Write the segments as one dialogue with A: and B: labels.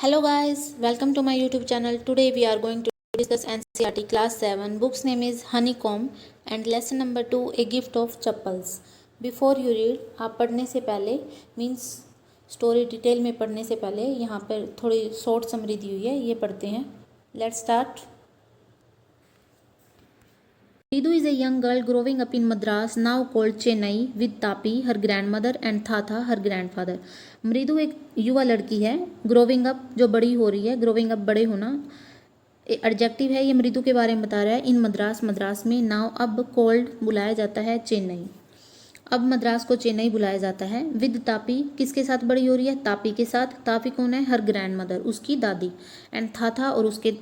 A: Hello guys, welcome to my YouTube channel. Today we are going to discuss NCERT class 7. Book's name is Honeycomb and lesson number 2 A Gift of Chappals. Before you read, आप पढ़ने से पहले means story detail में पढ़ने से पहले यहाँ पर थोड़ी शॉर्ट समरी दी हुई है, ये पढ़ते हैं. Let's start. Ridu is a young girl growing up in Madras, now called Chennai, with Tapi, her grandmother, and Thatha, her grandfather. मृदु एक युवा लड़की है. ग्रोविंग अप जो बड़ी हो रही है, ग्रोविंग अप बड़े होना एडजेक्टिव है, ये मृदु के बारे में बता रहा है. इन मद्रास, मद्रास में. नाउ अब कोल्ड बुलाया जाता है चेन्नई. अब मद्रास को चेन्नई बुलाया जाता है. विद तापी किसके साथ बड़ी हो रही है? तापी के साथ. तापी कौन है? हर ग्रैंड मदर, उसकी दादी. एंड थाथा और उसके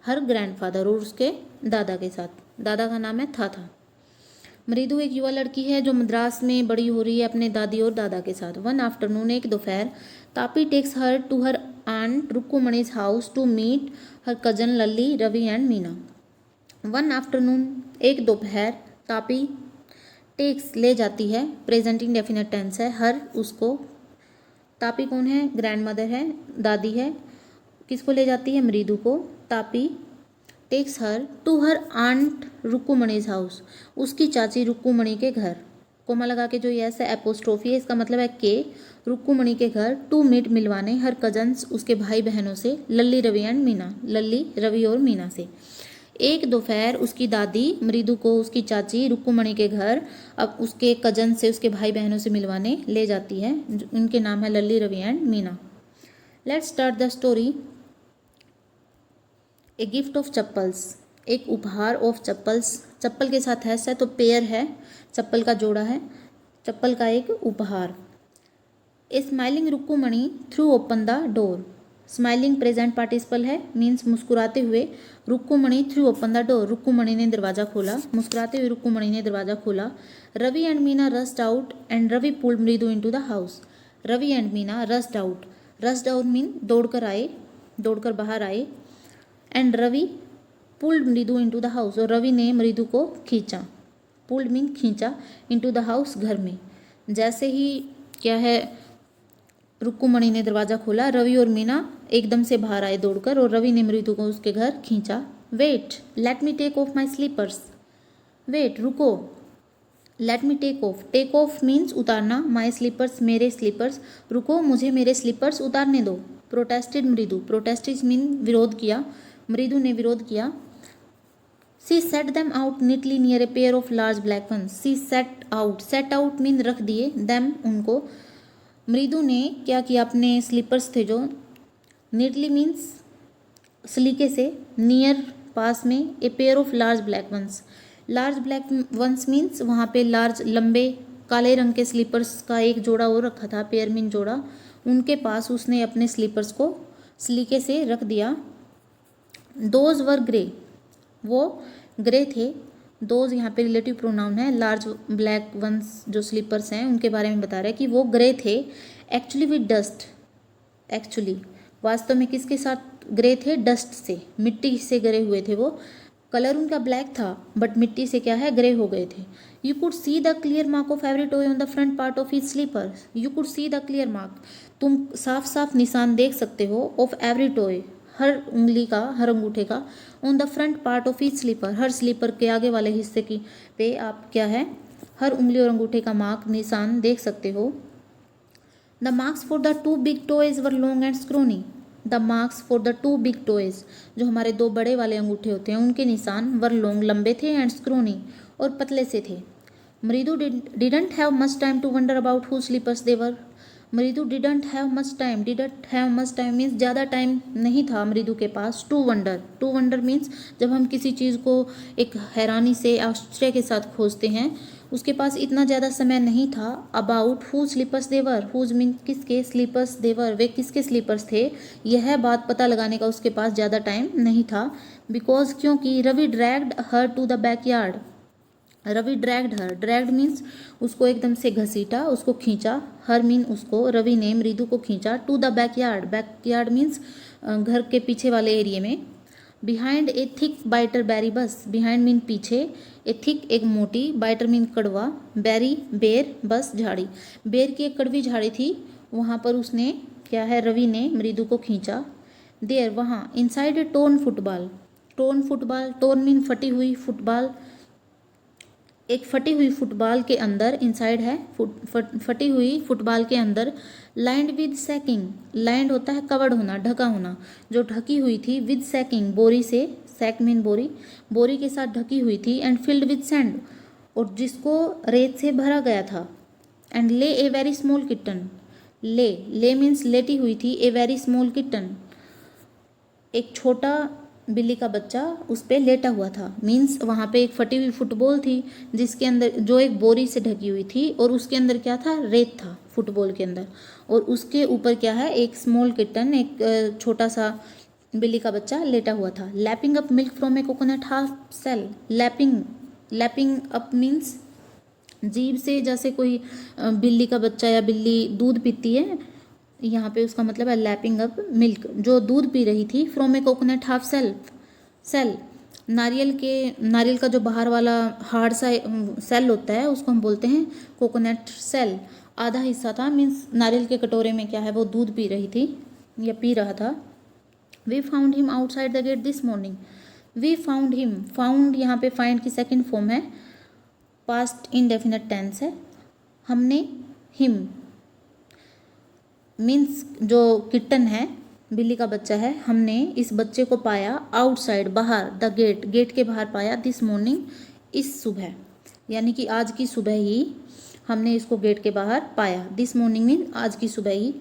A: हर ग्रैंडफादर और उसके दादा के साथ. दादा का नाम है थाथा. मृदु एक युवा लड़की है जो मद्रास में बड़ी हो रही है अपने दादी और दादा के साथ. वन आफ्टरनून एक दोपहर Tapi takes her to her aunt Rukkumani's house to meet her cousin Lalli Ravi and Meena. One afternoon एक दोपहर तापी टेक्स ले जाती है, प्रेजेंट इंडेफिनिट टेंस है, हर उसको. तापी कौन है? ग्रैंड मदर है, दादी है. किसको ले जाती है? मृदु को. Tapi takes her to her aunt Rukkumani's house, उसकी चाची रुक्कुमणि के घर. कोमा लगा के जो यस है एपोस्ट्रोफी है, इसका मतलब है के. रुक्कुमणि के घर. टू मीट मिलवाने हर कजन्स उसके भाई बहनों से. लल्ली रवि एंड मीना, लल्ली रवि और मीना से. एक दोपहर उसकी दादी मृदु को उसकी चाची रुक्कुमणि के घर अब उसके कजन से, उसके भाई बहनों से मिलवाने ले जाती है. उनके नाम है Lalli Ravi and Meena. Let's start the story. A gift of chappals, एक उपहार ऑफ चप्पल्स. चप्पल के साथ है तो पेयर है, चप्पल का जोड़ा है, चप्पल का एक उपहार. A smiling Rukkumani threw open the door. Smiling present participle है, मीन्स मुस्कुराते हुए. Rukkumani threw open the door, Rukkumani ने दरवाजा खोला. मुस्कुराते हुए रुक्कुमणि ने दरवाजा खोला. Ravi and Meena rushed out and Ravi pulled Mridu into the house. Ravi and Meena rushed out. Rushed out mean दौड़कर आए, दौड़कर बाहर आए. And Ravi pulled Mridu into the house, और रवि ने मृदु को खींचा. पुल्ड मीन खींचा. इनटू द हाउस घर में. जैसे ही क्या है रुक्कुमणि ने दरवाजा खोला, रवि और मीना एकदम से बाहर आए दौड़कर, और रवि ने मृदु को उसके घर खींचा. Wait let me take off my slippers. Wait रुको. Let me take off. Take off means उतारना. माई स्लीपर्स मेरे स्लीपर्स. रुको मुझे मेरे स्लीपर्स उतारने दो. प्रोटेस्टेड मृदु. प्रोटेस्टेड मीन विरोध किया. मृदु ने विरोध किया. She set them out neatly near a pair of large black ones. She set out. Set out mean रख दिए. देम उनको. मृदु ने क्या किया? अपने स्लीपर्स थे जो. नीटली मीन्स सलीके से. नियर पास में. A pair of large black ones. Large black ones means वहाँ पे लार्ज लंबे काले रंग के स्लीपर्स का एक जोड़ा और रखा था. पेयर मीन जोड़ा. उनके पास उसने अपने स्लीपर्स को सलीके से रख दिया. Those were grey. वो ग्रे थे. दोज यहाँ पे रिलेटिव प्रोनाउन है. लार्ज ब्लैक वंस जो स्लीपर्स हैं उनके बारे में बता रहे हैं कि वो ग्रे थे. Actually with dust. एक्चुअली वास्तव में किसके साथ ग्रे थे? डस्ट से, मिट्टी से ग्रे हुए थे वो. कलर उनका ब्लैक था बट मिट्टी से क्या है ग्रे हो गए थे. You could see the clear mark of every toe on the front part of his slipper. You could see the clear mark. तुम साफ साफ निशान देख सकते हो. ऑफ एवरी टॉय हर उंगली का, हर अंगूठे का. On the front part of each slipper हर स्लीपर के आगे वाले हिस्से की पे आप क्या है हर उंगली और अंगूठे का मार्क, निशान देख सकते हो. The marks for the two big toes were long and scrawny. The marks for the two big toes जो हमारे दो बड़े वाले अंगूठे होते हैं उनके निशान वर लॉन्ग लंबे थे एंड स्क्रोनी और पतले से थे. Mridu didn't have much time to wonder about who slippers they were. Mridu didn't have much time. Didn't have much time means ज़्यादा टाइम नहीं था मृदु के पास. To wonder. To wonder means जब हम किसी चीज़ को एक हैरानी से, आश्चर्य के साथ खोजते हैं, उसके पास इतना ज़्यादा समय नहीं था. About who slippers they were. Whose mean किसके, स्लीपर्स देवर वे किसके स्लीपर्स थे, यह बात पता लगाने का उसके पास ज़्यादा टाइम नहीं था. बिकॉज क्योंकि Ravi dragged her to the backyard. Ravi dragged her. Dragged means उसको एकदम से घसीटा, उसको खींचा. हर मीन उसको. रवि ने मृदु को खींचा. To the backyard. Backyard means घर के पीछे वाले एरिया में. Behind a thick bitter berry bush. Behind mean पीछे. ए थिक एक मोटी. बाइटर मीन कड़वा. बैरी बेर. बस झाड़ी. बेर की एक कड़वी झाड़ी थी, वहाँ पर उसने क्या है, रवि ने मृदु को खींचा। देयर वहाँ, inside a torn football, torn football, torn mean फटी हुई, फुटबॉल एक फटी हुई फुटबॉल के अंदर, इनसाइड है फटी हुई फुटबॉल के अंदर, लाइंड विद सैकिंग, लाइंड होता है कवर्ड होना, ढका होना, जो ढकी हुई थी, विद सैकिंग बोरी से, सैक मीन बोरी, बोरी के साथ ढकी हुई थी, एंड फिल्ड विद सैंड, और जिसको रेत से भरा गया था, एंड ले ए वेरी स्मॉल किटन, ले मीन्स लेटी हुई थी, ए वेरी स्मॉल किटन एक छोटा बिल्ली का बच्चा उस पर लेटा हुआ था, मीन्स वहाँ पे एक फटी हुई फुटबॉल थी जिसके अंदर, जो एक बोरी से ढकी हुई थी, और उसके अंदर क्या था, रेत था फुटबॉल के अंदर, और उसके ऊपर क्या है, एक स्मॉल किटन, एक छोटा सा बिल्ली का बच्चा लेटा हुआ था। Lapping up milk from a coconut half shell, lapping up means जीभ से, जैसे कोई बिल्ली का बच्चा या बिल्ली दूध पीती है, यहाँ पे उसका मतलब है लैपिंग अप मिल्क, जो दूध पी रही थी, from a coconut half shell, नारियल का जो बाहर वाला हार्ड सा सेल होता है उसको हम बोलते हैं कोकोनट सेल, आधा हिस्सा था, मीन्स नारियल के कटोरे में क्या है, वो दूध पी रही थी या पी रहा था। We found him outside the gate this morning, we found him, found यहाँ पे फाइंड की सेकेंड फॉर्म है, पास्ट इंडेफिनिट टेंस है, हमने हिम मीन्स जो किटन है, बिल्ली का बच्चा है, हमने इस बच्चे को पाया आउटसाइड बाहर, द गेट, गेट के बाहर पाया, दिस मॉर्निंग इस सुबह, यानी कि आज की सुबह ही हमने इसको गेट के बाहर पाया, दिस मॉर्निंग मीन आज की सुबह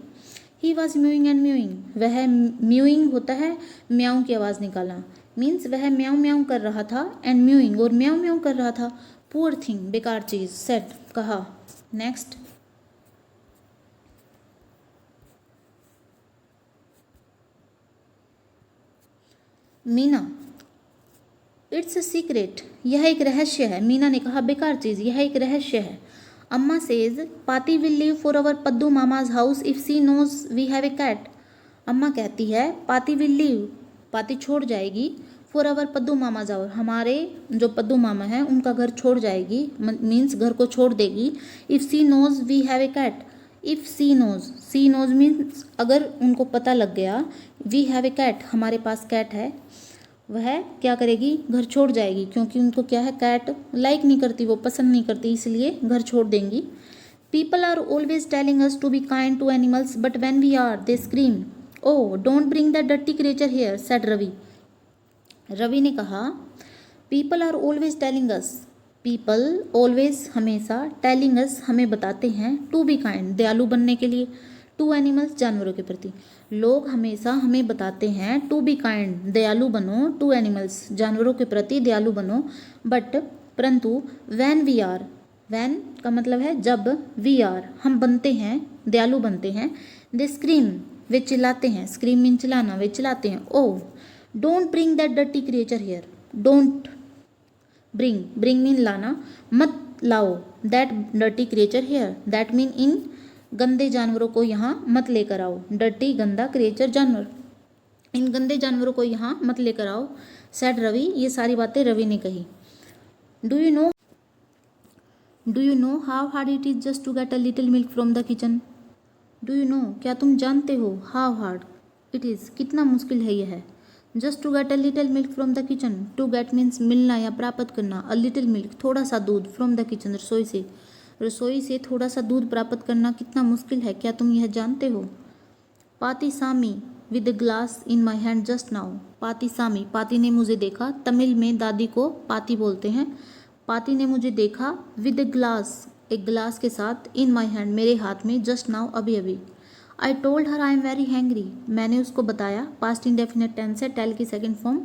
A: he was mowing and mowing, वह म्यूइंग होता है म्याऊं की आवाज़ निकालना, मीन्स वह म्याऊं म्याऊं कर रहा था, एंड म्यूइंग और म्याऊं म्याऊं कर रहा था, पुअर थिंग बेकार चीज़, सेड कहा। Next, Meena, it's a secret, यह एक रहस्य है, मीना ने कहा बेकार चीज़, यह एक रहस्य है। Amma says Paati will leave for our Paddu Mama's house if she knows we have a cat, अम्मा कहती है पाती विल लीव, पाती छोड़ जाएगी, for our Paddu Mama's house, हमारे जो पद्दू मामा हैं उनका घर छोड़ जाएगी, मीन्स घर को छोड़ देगी, if she knows we have a cat, if she knows means अगर उनको पता लग गया, वी हैव ए कैट हमारे पास कैट है, वह क्या करेगी, घर छोड़ जाएगी, क्योंकि उनको क्या है, कैट लाइक नहीं करती, वो पसंद नहीं करती, इसलिए घर छोड़ देंगी। People are always telling us to be kind to animals but when we are they scream, oh don't bring that dirty creature here, said Ravi, Ravi ने कहा, people are always telling us, people always हमेशा, telling us हमें बताते हैं, to be kind दयालु बनने के लिए, टू एनिमल्स जानवरों के प्रति, लोग हमेशा हमें बताते हैं टू बी काइंड दयालु बनो, टू एनिमल्स जानवरों के प्रति दयालु बनो, बट परंतु व्हेन वी आर, व्हेन का मतलब है जब, वी आर हम बनते हैं, दयालु बनते हैं, दे स्क्रीम वे चिल्लाते हैं, स्क्रीम मीन चिल्लाना, वे चिल्लाते हैं, oh don't bring that dirty creature here, don't bring mean लाना, मत लाओ, that dirty creature here, that mean in गंदे जानवरों को यहाँ मत लेकर आओ, डर्टी गंदा, क्रिएचर जानवर, इन गंदे जानवरों को यहाँ मत लेकर आओ, सेड रवि, ये सारी बातें रवि ने कही। Do you know how hard it is just to get a little milk from the kitchen, do you know क्या तुम जानते हो, हाउ हार्ड इट इज़ कितना मुश्किल है यह, just to get a little milk from the kitchen, to get means मिलना या प्राप्त करना, अ लिटिल मिल्क थोड़ा सा दूध, फ्रॉम द किचन रसोई से थोड़ा सा दूध प्राप्त करना कितना मुश्किल है, क्या तुम यह जानते हो। Paati saw me with glass in my hand just now, Paati saw me, पाती ने मुझे देखा, तमिल में दादी को पाती बोलते हैं, पाती ने मुझे देखा, विद ग्लास एक गिलास के साथ, इन माई हैंड मेरे हाथ में, जस्ट नाउ अभी अभी, आई told her I am very hangry, मैंने उसको बताया, पास्ट इंडेफिनिट टेंस है, टेल की सेकेंड फॉर्म,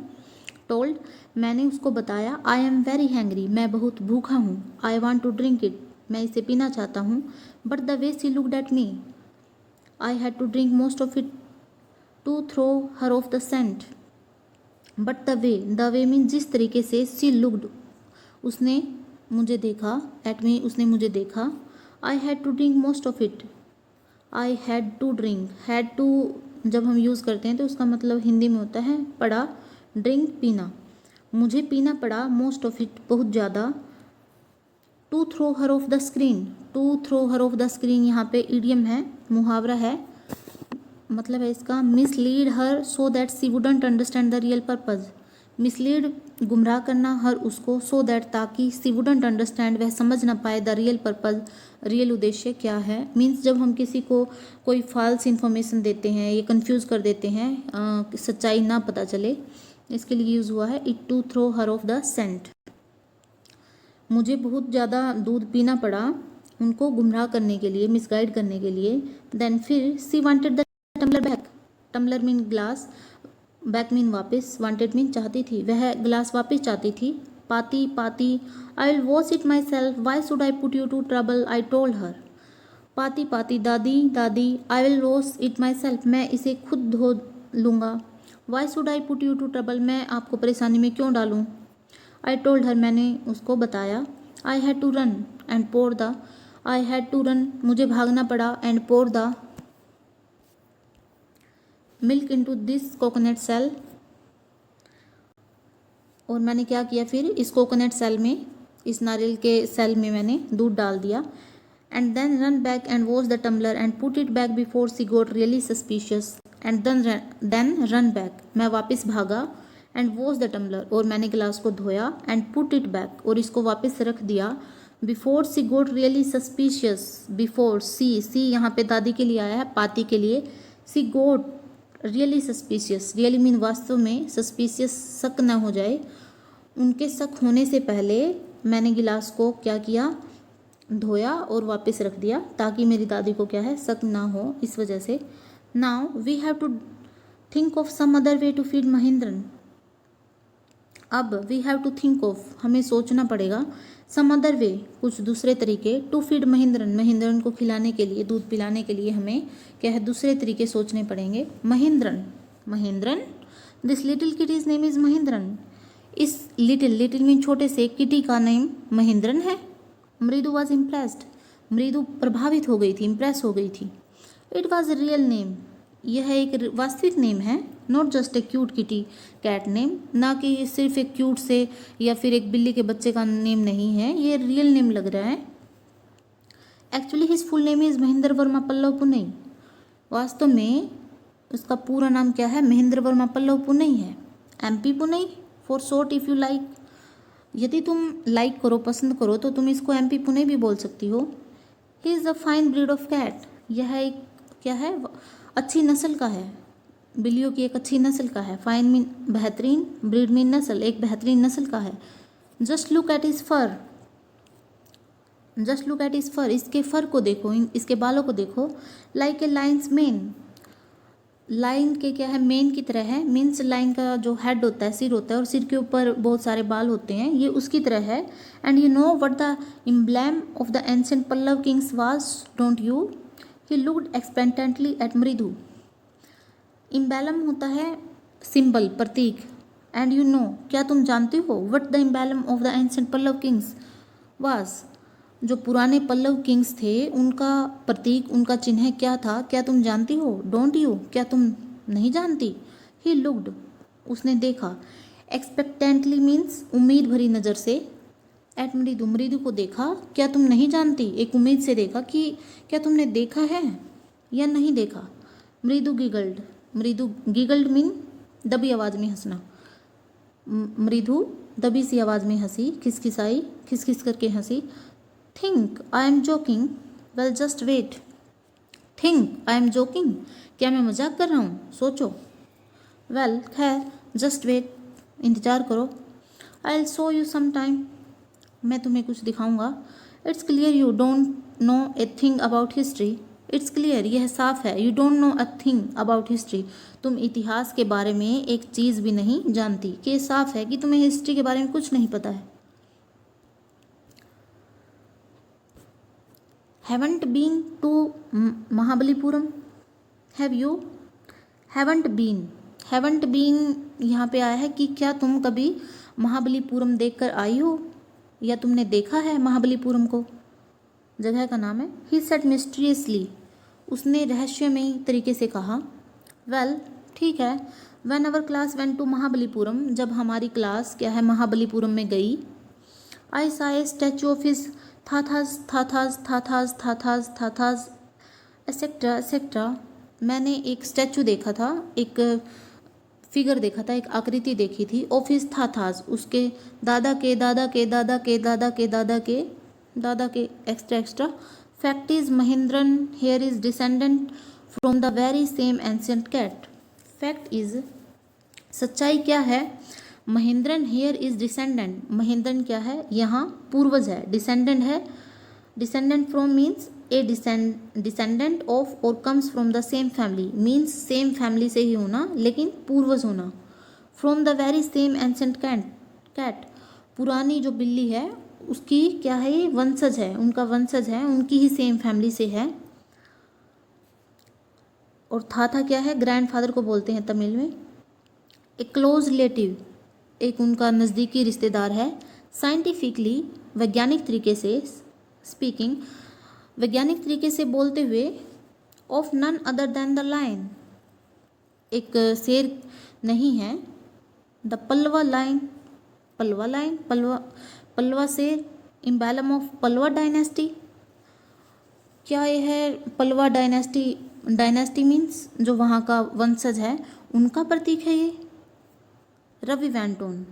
A: टोल्ड, मैंने उसको बताया, आई एम वेरी हैंग्री मैं बहुत भूखा हूँ, I want to drink it मैं इसे पीना चाहता हूँ, but the way she looked at me I had to drink most of it to throw her off the scent, but the way mean जिस तरीके से, शी लुक्ड उसने मुझे देखा, एट मी उसने मुझे देखा, I had to drink most of it, I had to drink, had to जब हम यूज़ करते हैं तो उसका मतलब हिंदी में होता है पड़ा, ड्रिंक पीना, मुझे पीना पड़ा, मोस्ट ऑफ इट बहुत ज़्यादा, to throw her off the screen, to throw her off the screen यहाँ पे इडियम है, मुहावरा है, मतलब है इसका mislead her so that she wouldn't understand the real purpose. Mislead गुमराह करना हर उसको, सो दैट ताकि, सी वुडंट अंडरस्टैंड वह समझ ना पाए, द रियल पर्पज़ रियल उद्देश्य क्या है। मीन्स जब हम किसी को कोई फॉल्स इन्फॉर्मेशन देते हैं या कंफ्यूज कर देते हैं, सच्चाई ना पता चले, इसके लिए यूज़ हुआ है it to throw her off the scent. मुझे बहुत ज़्यादा दूध पीना पड़ा उनको गुमराह करने के लिए, मिसगाइड करने के लिए। देन फिर she wanted the tumbler back, tumbler mean glass, back mean वापस, वांटेड मीन चाहती थी, वह ग्लास वापस चाहती थी। Paati Paati, I will wash it myself, why should I put you to trouble, I told her. Paati Paati, दादी दादी, I will wash it myself, मैं इसे खुद धो लूँगा। Why should I put you to trouble, मैं आपको परेशानी में क्यों डालूँ। आई टोल्ड हर, मैंने उसको बताया। I had to run and pour the, I had to run, मुझे भागना पड़ा, and pour the milk into this coconut shell, और मैंने क्या किया फिर इस कोकोनट सेल में, इस नारियल के सेल में मैंने दूध डाल दिया। And then run back and wash the tumbler and put it back before she got really suspicious, and then run back, मैं वापस भागा, एंड वॉश द टम्बलर, और मैंने गिलास को धोया, एंड पुट इट बैक, और इसको वापस रख दिया, before she got really suspicious, before सी यहाँ पे दादी के लिए आया है, पाती के लिए, सी got really suspicious, really mean वास्तव में, सस्पिशियस शक न हो जाए, उनके शक होने से पहले मैंने गिलास को क्या किया, धोया और वापस रख दिया, ताकि मेरी दादी को क्या है, शक ना हो, इस वजह से। Now we have to think of some other way to feed Mahendran, अब we have to think of, हमें सोचना पड़ेगा, सम अदर वे, कुछ दूसरे तरीके, टू फीड महेंद्रन, महेंद्रन को खिलाने के लिए, दूध पिलाने के लिए हमें क्या है, दूसरे तरीके सोचने पड़ेंगे। Mahendran, Mahendran, this little kitty's name is Mahendran, इस लिटिल मीन छोटे से, किटी का नेम महेंद्रन है। मृदु वॉज इम्प्रेस्ड, मृदु प्रभावित हो गई थी, इम्प्रेस हो गई थी। It was a real name, यह एक वास्तविक नेम है, not just a cute kitty cat name, ना कि सिर्फ एक क्यूट से या फिर एक बिल्ली के बच्चे का नेम नहीं है, ये रियल नेम लग रहा है। Actually his full name is Mahendra Varma Pallava Punai, वास्तव में उसका पूरा नाम क्या है, महेंद्र वर्मा पल्लव पुनई है, MP Punai for short if you like, यदि तुम लाइक करो, पसंद करो, तो तुम इसको MP पुनई भी बोल सकती हो। He is a fine breed of cat, यह एक क्या है, अच्छी नस्ल का है, बिल्लियों की एक अच्छी नस्ल का है। फाइन मीन बेहतरीन, ब्रीड मीन नस्ल, एक बेहतरीन नस्ल का है। Just look at is for, just look at is for, इसके फर को देखो, इसके बालों को देखो। Like a lines main, line के क्या है, मेन की तरह है, मीन्स लाइन का जो हेड होता है, सिर होता है, और सिर के ऊपर बहुत सारे बाल होते हैं, ये उसकी तरह है। And you know what the emblem of the ancient Pallava kings was, don't you. He looked expectantly at Mridu, emblem होता है सिंबल, प्रतीक, एंड यू नो, क्या तुम जानते हो, what the emblem of the ancient Pallava kings was, जो पुराने पल्लव किंग्स थे उनका प्रतीक, उनका चिन्ह क्या था, क्या तुम जानती हो, डोंट यू, क्या तुम नहीं जानती। ही लुक्ड, उसने देखा, एक्सपेक्टेंटली मीन्स उम्मीद भरी नज़र से, एट मृदु, मृदु को देखा, क्या तुम नहीं जानती, एक उम्मीद से देखा कि क्या तुमने देखा है या नहीं देखा। मृदु गिगल्ड, मृदु गिगल्ड मीन दबी आवाज़ में हंसना, मृदु दबी सी आवाज़ में हंसी, खिसखिसाई, खिसखिस करके हंसी। Think I am joking, well just wait, think I am joking, क्या मैं मजाक कर रहा हूँ, सोचो। वेल खैर, जस्ट वेट, इंतज़ार करो। I will show you some time, मैं तुम्हें कुछ दिखाऊंगा। It's clear you don't know a thing about history, it's clear, यह साफ है, you don't know a thing about history, तुम इतिहास के बारे में एक चीज़ भी नहीं जानती, कि ये साफ है कि तुम्हें हिस्ट्री के बारे में कुछ नहीं पता है। Haven't been to Mahabalipuram, have you, haven't been, haven't been यहाँ पे आया है कि क्या तुम कभी महाबलीपुरम देखकर आई हो, या तुमने देखा है महाबलीपुरम को, जगह का नाम है। ही सेड मिस्टीरियसली, उसने रहस्यमयी तरीके से कहा। वेल ठीक है, when our class went to Mahabalipuram, जब हमारी क्लास क्या है महाबलीपुरम में गई। I saw a statue of his thatha's thatha's thatha's thatha's thatha's etcetera etcetera, मैंने एक स्टैचू देखा था, एक फिगर देखा था, एक आकृति देखी थी ऑफ हिज थाथास, उसके दादा के दादा के दादा के दादा के दादा के दादा के extra extra. Fact is Mahendran here is descendant from the very same ancient cat. Fact is, सच्चाई क्या है, Mahendran here is descendant, Mahendran क्या है, यहाँ पूर्वज है, डिसेंडेंट है, descendant from means a descendant of और comes from the same family, means same family से ही होना लेकिन पूर्वज होना। From the very same ancient cat, पुरानी जो बिल्ली है उसकी क्या है, ये वंशज है, उनका वंशज है, उनकी ही सेम फैमिली से है। और था क्या है, ग्रैंडफादर को बोलते हैं तमिल में। एक क्लोज रिलेटिव, एक उनका नज़दीकी रिश्तेदार है। साइंटिफिकली, वैज्ञानिक तरीके से स्पीकिंग, वैज्ञानिक तरीके से बोलते हुए, of none other than the lion, एक शेर नहीं है, the Pallava lion, Pallava lion, Pallava शेर, इम्बैलम ऑफ पल्लवा डायनेस्टी। क्या ये है पल्लवा डायनेस्टी, डायनेस्टी मीन्स जो वहाँ का वंशज है उनका प्रतीक है ये। Ravi went on,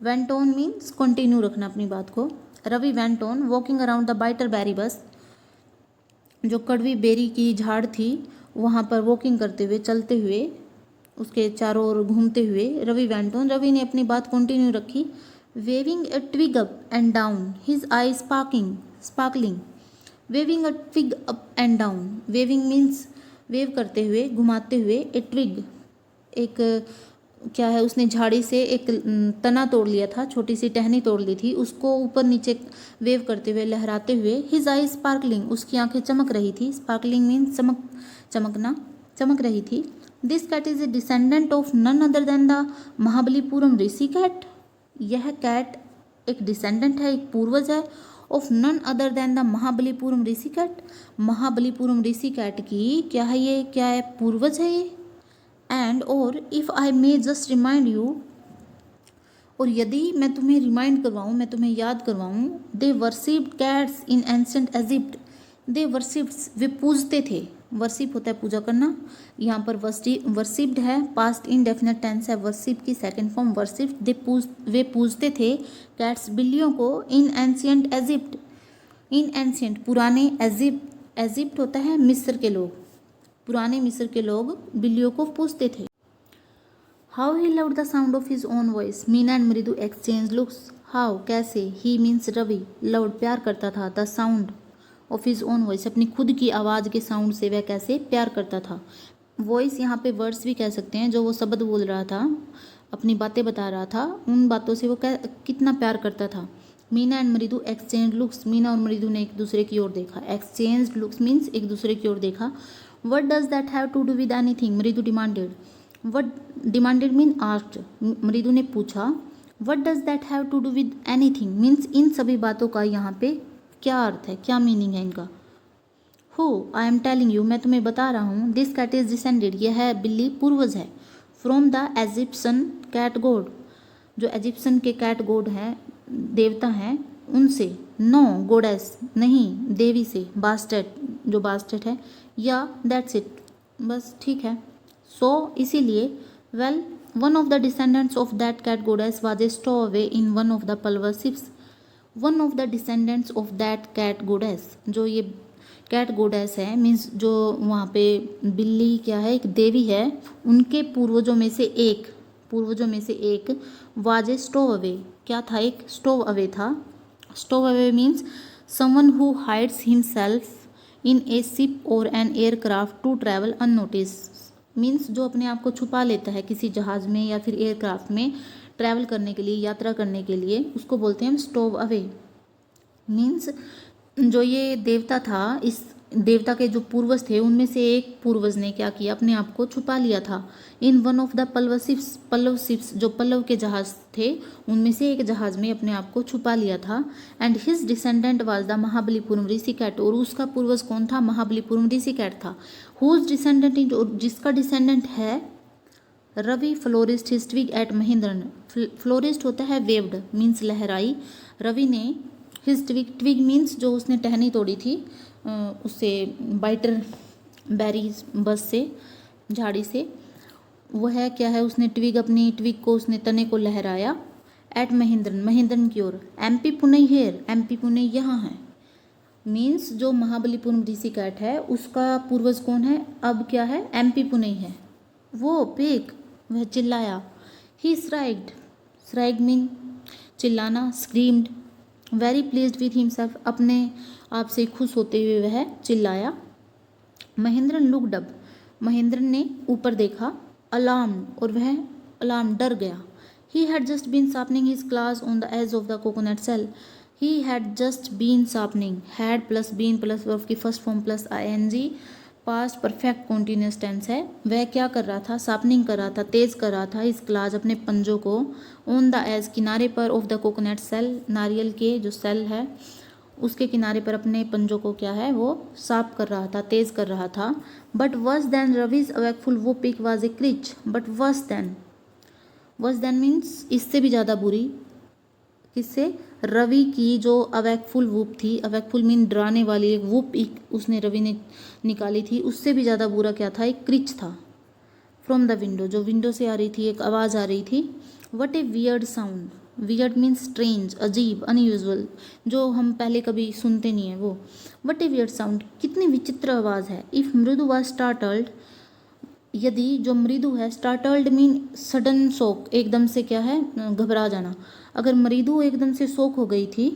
A: went on means continue रखना अपनी बात को। Ravi went on walking around the bitter berry bush, जो कड़वी बेरी की झाड़ थी वहाँ पर वॉकिंग करते हुए, चलते हुए, उसके चारों ओर घूमते हुए, रवि वेंटोन, रवि ने अपनी बात कंटिन्यू रखी। Waving a twig up and down, his eye sparkling, waving a twig up and down, waving means wave करते हुए, घुमाते हुए, ए ट्विग, एक क्या है, उसने झाड़ी से एक तना तोड़ लिया था, छोटी सी टहनी तोड़ ली थी, उसको ऊपर नीचे वेव करते हुए, लहराते हुए। हिज आई स्पार्कलिंग, उसकी आंखें चमक रही थी, स्पार्कलिंग मीन्स चमकना, चमक रही थी। This cat is a descendant of none other than the Mahabalipuram Rishi cat, यह कैट एक डिसेंडेंट है, एक पूर्वज है, of none other than the Mahabalipuram Rishi cat, Mahabalipuram Rishi cat की क्या है, ये क्या है, पूर्वज है ये। एंड और if I may just remind you, और यदि मैं तुम्हें रिमाइंड करवाऊँ, मैं तुम्हें याद करवाऊँ, they worshipped cats in ancient Egypt, they worshipped, वे पूजते थे, वर्शिप होता है पूजा करना, यहाँ पर वर्शिप्ड है, पास्ट इंडेफिनिट टेंस है, वर्शिप की सेकंड फॉर्म वर्शिप्ड, वे पूजते थे कैट्स, बिल्लियों को, इन एंशिएंट इजिप्ट, इन एंशिएंट पुराने, इजिप्ट होता है मिस्र के लोग, पुराने मिस्र के लोग बिल्लियों को पूजते थे। How he loved the sound of his own voice, Meena and मृदु एक्सचेंज लुक्स। हाउ कैसे, ही मीन्स रवि, लव्ड प्यार करता था, the sound of his own voice अपनी खुद की आवाज़ के साउंड से वह कैसे प्यार करता था। वॉइस यहाँ पे वर्ड्स भी कह सकते हैं, जो वो शब्द बोल रहा था, अपनी बातें बता रहा था, उन बातों से वो कितना प्यार करता था। मीना एंड मृदु एक्सचेंज लुक्स, मीना और मृदु ने एक दूसरे की ओर देखा, एक्सचेंज लुक्स मीन्स एक दूसरे की ओर देखा। What does that have to do with anything? मृदु demanded, what demanded mean asked, मृदु ने पूछा। What does that have to do with anything means इन सभी बातों का यहाँ पे क्या अर्थ है, क्या मीनिंग है इनका। Who, I am telling you, मैं तुम्हें बता रहा हूँ, this cat is descended, यह है बिल्ली पूर्वज है, from the Egyptian cat god, जो इजिप्शियन के कैट गॉड हैं, देवता हैं, उनसे। नो गोडेस, नहीं, देवी से, बास्टेट, जो बास्टेट है, या दैट्स इट, बस ठीक है। सो इसीलिए, well, one of the descendants of that cat goddess was a stowaway in one of the Pallava ships, one of the descendants of that cat goddess, जो ये cat गोडेस है means जो वहाँ पे बिल्ली क्या है, एक देवी है, उनके पूर्वजों में से एक वाज ए स्टो अवे, क्या था, एक स्टो अवे था। Stowaway means someone who hides himself in a ship or an aircraft to travel unnoticed, means जो अपने आप को छुपा लेता है किसी जहाज़ में या फिर एयरक्राफ्ट में ट्रैवल करने के लिए, यात्रा करने के लिए, उसको बोलते हैं स्टोव अवे। मीन्स जो ये देवता था, इस देवता के जो पूर्वज थे उनमें से एक पूर्वज ने क्या किया, अपने आप को छुपा लिया था। In one of the Pallava ships, जो पल्लव के जहाज थे उनमें से एक जहाज में अपने आप को छुपा लिया था। And his descendant was the Mahabalipuram Rishi cat, और उसका पूर्वज कौन था, महाबलीपुरम ऋषि कैट था। हुज डिसेंडेंट, जिसका डिसेंडेंट है Ravi flourished his twig at Mahendran, flourished होता है वेव्ड मीन्स लहराई, रवि ने हिज ट्विग मीन्स जो उसने टहनी तोड़ी थी, उससे बाइटर बैरीज बस से, झाड़ी से। वह क्या है, उसने अपनी ट्विग को, उसने तने को लहराया। एट महेंद्रन, महेंद्रन की ओर। MP Pune here, MP Pune यहाँ है। मीन्स जो महाबलीपुरम ऋषि कैट है उसका पूर्वज कौन है, अब क्या है, एमपी पुणे है। वो पेक, वह चिल्लाया। ही स्ट्राइक्ड, स्ट्राइक मीन चिल्लाना, screamed. Very pleased with himself, अपने आप से खुश होते हुए वह चिल्लाया। महेंद्रन लुक्ड अप, महेंद्र ने ऊपर देखा। अलार्म्ड, और वह अलार्म, डर गया। He had just been sharpening his claws on the edge of the coconut shell. He had just been sharpening, had plus been plus verb की first form plus ING, past perfect continuous tense है। वह क्या कर रहा था, sharpening कर रहा था, तेज कर रहा था, इस क्लास अपने पंजों को, ऑन द एज किनारे पर, ऑफ द कोकोनट सेल नारियल के जो सेल है उसके किनारे पर अपने पंजों को क्या है वो साफ कर रहा था, तेज कर रहा था। बट वर्स देन रवीज अवेकफुल वो पिक was a screech, but worse than means इससे भी ज़्यादा बुरी, किससे, रवि की जो अवेकफुल वूप थी, अवेकफुल मीन डराने वाली एक वूप उसने रवि ने निकाली थी, उससे भी ज़्यादा बुरा क्या था, एक क्रिच था। फ्रॉम द विंडो, जो विंडो से आ रही थी, एक आवाज़ आ रही थी। What A weird sound, weird means strange, अजीब, अनयूजुअल, जो हम पहले कभी सुनते नहीं है वो। वट ए वियर्ड साउंड, कितनी विचित्र आवाज़ है। इफ़ मृदु वाज स्टार्टल्ड, यदि जो मृदु है, स्टार्टल्ड मीन सडन शोक, एकदम से क्या है, घबरा जाना। अगर मृदु एकदम से शोक हो गई थी।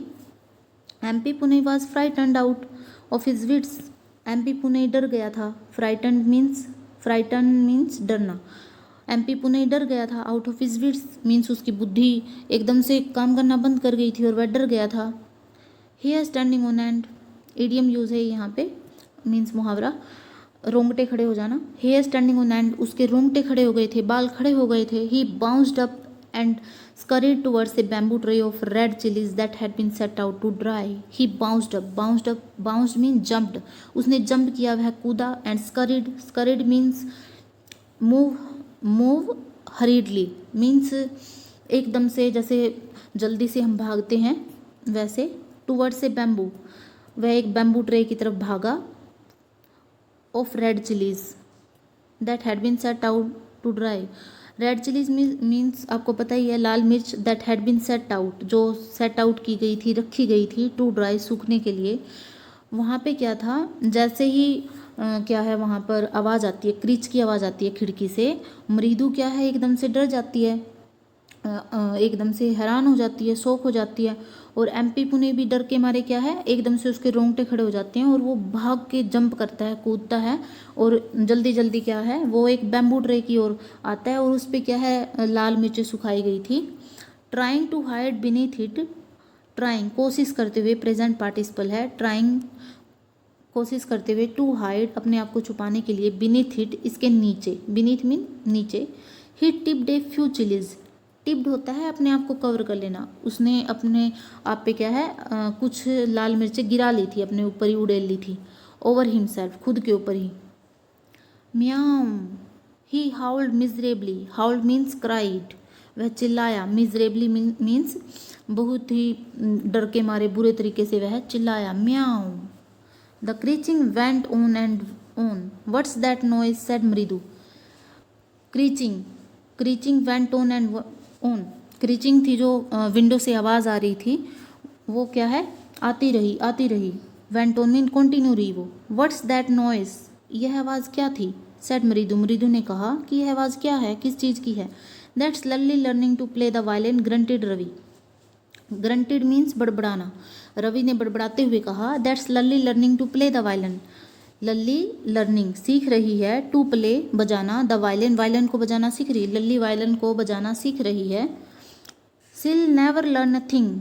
A: MP Punai was frightened out of his wits, MP Punai डर गया था। फ्राइटन्ड मीन्स डरना। एमपी पुणे डर गया था, out of his wits means उसकी बुद्धि एकदम से काम करना बंद कर गई थी और वह डर गया था। Here standing on and, idiom use है यहाँ पे, मीन्स मुहावरा, रोंगटे खड़े हो जाना। हेयर स्टैंडिंग ऑन एंड, उसके रोंगटे खड़े हो गए थे, बाल खड़े हो गए थे। He bounced up and scurried towards a bamboo tray of red chilies that had been set out to dry. He bounced up, bounced means jumped. उसने जंप किया, वह कूदा। and scurried means move hurriedly means एकदम से, जैसे जल्दी से हम भागते हैं वैसे। towards a bamboo, वह एक बैम्बू ट्रे की तरफ भागा। of red chilies that had been set out to dry. Red chillies means आपको पता ही है, लाल मिर्च। That had been set out, जो सेट आउट की गई थी, रखी गई थी, टू ड्राई, सूखने के लिए। वहाँ पे क्या था, जैसे ही क्या है वहाँ पर आवाज़ आती है, क्रीच की आवाज़ आती है खिड़की से, मृदु क्या है एकदम से डर जाती है, एकदम से हैरान हो जाती है, शौक हो जाती है। और एमपी पुणे भी डर के मारे क्या है, एकदम से उसके रोंगटे खड़े हो जाते हैं और वो भाग के जंप करता है, कूदता है और जल्दी जल्दी क्या है वो एक बैम्बू ट्रे की ओर आता है और उस पर क्या है लाल मिर्चें सुखाई गई थी। Trying to hide beneath it, trying कोशिश करते हुए, प्रेजेंट पार्टिसिपल है, ट्राइंग कोशिश करते हुए, टू हाइड अपने आप को छुपाने के लिए, बीनीथ इट इसके नीचे, बीनीथ मीन नीचे। He tipped a few chillies, tipped होता है अपने आप को कवर कर लेना, उसने अपने आप पे क्या है कुछ लाल मिर्चें गिरा ली थी, अपने ऊपर ही उड़ेल ली थी। ओवर हिमसेल्फ, खुद के ऊपर ही। म्याऊ, ही हाउल्ड मिजरेबली, हाउल्ड मीन्स क्राइड, वह चिल्लाया। मिजरेबली मीन्स बहुत ही डर के मारे, बुरे तरीके से वह चिल्लाया। म्याऊ। The screeching went on and on, what's that noise said Mridu. Screeching went on and on, screeching थी जो विंडो से आवाज़ आ रही थी, वो क्या है आती रही। वेंट ऑन मीन कंटिन्यू रही वो। व्हाट्स दैट नॉइज, यह आवाज़ क्या थी। सेड मृदु ने कहा कि यह आवाज़ क्या है, किस चीज़ की है। That's Lalli learning to play the violin, grunted Ravi. Grunted means बड़बड़ाना, रवि ने बड़बड़ाते हुए कहा। That's Lalli learning to play the violin, Lalli learning सीख रही है, टू प्ले बजाना, द वायलिन वायलिन को बजाना सीख रही है, लल्ली वायलिन को बजाना सीख रही है। सिल नेवर लर्न नथिंग,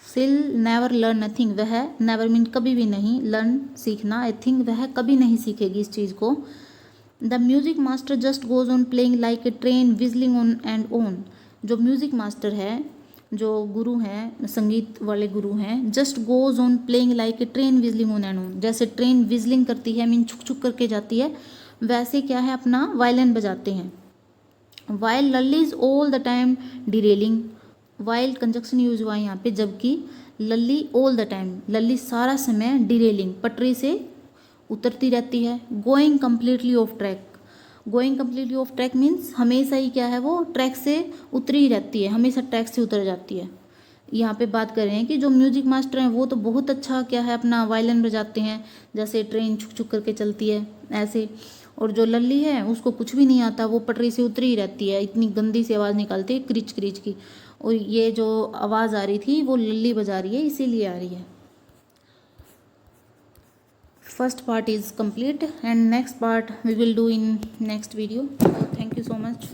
A: सिल नेवर लर्न नथिंग, वह नेवर मीन कभी भी नहीं, लर्न सीखना, ए थिंग वह कभी नहीं सीखेगी इस चीज़ को। The music master just goes on playing like a train विजलिंग on and on, जो म्यूजिक मास्टर है, जो गुरु हैं, संगीत वाले गुरु हैं, just goes on playing like a train विजलिंग on and on, जैसे ट्रेन विजलिंग करती है मीन छुक छुक करके जाती है, वैसे क्या है अपना वायलिन बजाते हैं। While Lalli is all the time derailing, while conjunction use हुआ यहाँ पे, जबकि लल्ली ऑल द टाइम, लल्ली सारा समय डिरेलिंग पटरी से उतरती रहती है। Going completely of track, going completely of track means हमेशा ही क्या है वो ट्रैक से उतरी ही रहती है, हमेशा ट्रैक से उतर जाती है। यहाँ पे बात कर रहे हैं कि जो म्यूजिक मास्टर हैं वो तो बहुत अच्छा क्या है अपना वायलिन बजाते हैं, जैसे ट्रेन छुक छुक करके चलती है ऐसे, और जो लल्ली है उसको कुछ भी नहीं आता, वो पटरी से उतरी ही रहती है, इतनी गंदी सी आवाज़ निकालती है क्रिच क्रिच की। और ये जो आवाज़ आ रही थी वो लल्ली बजा रही है, इसीलिए आ रही है। First part is complete and next part we will do in next video. So thank you so much.